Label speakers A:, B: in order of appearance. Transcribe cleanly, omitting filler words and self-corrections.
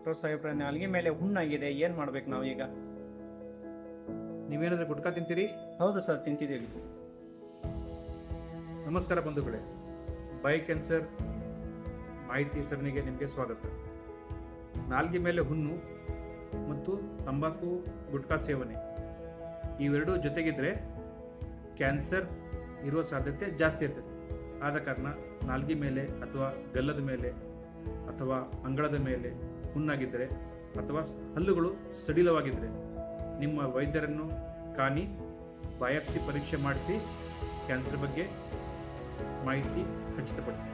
A: Doctor ಸಾಹೇಬ್ರೆ, ನಾಲ್ಗೆ ಮೇಲೆ ಹುಣ್ಣಾಗಿದೆ, ಏನು ಮಾಡ್ಬೇಕು ನಾವು ಈಗ?
B: ನೀವೇನಾದ್ರೂ ಗುಟ್ಕಾ ತಿಂತೀರಿ?
A: ಹೌದು ಸರ್, ತಿಂತಿದ್ದೀವಿ.
B: ನಮಸ್ಕಾರ ಬಂಧುಗಳೇ, ಬೈ ಕ್ಯಾನ್ಸರ್ ಮಾಹಿತಿ ಸರಣಿಗೆ ನಿಮಗೆ ಸ್ವಾಗತ. ನಾಲ್ಗೆ ಮೇಲೆ ಹುಣ್ಣು ಮತ್ತು ತಂಬಾಕು ಗುಟ್ಕಾ ಸೇವನೆ ಇವೆರಡೂ ಜೊತೆಗಿದ್ರೆ ಕ್ಯಾನ್ಸರ್ ಇರುವ ಸಾಧ್ಯತೆ ಜಾಸ್ತಿ ಇರ್ತದೆ. ಆದ ಕಾರಣ ನಾಲ್ಗೆ ಮೇಲೆ ಅಥವಾ ಗಲ್ಲದ ಮೇಲೆ ಅಥವಾ ಅಂಗಳದ ಮೇಲೆ ಹುಣ್ಣಾಗಿದ್ದರೆ ಅಥವಾ ಹಲ್ಲುಗಳು ಸಡಿಲವಾಗಿದ್ದರೆ ನಿಮ್ಮ ವೈದ್ಯರನ್ನು ಕಾಣಿ, ಬಯಾಪ್ಸಿ ಪರೀಕ್ಷೆ ಮಾಡಿಸಿ ಕ್ಯಾನ್ಸರ್ ಬಗ್ಗೆ ಮಾಹಿತಿ ಖಚಿತಪಡಿಸಿ.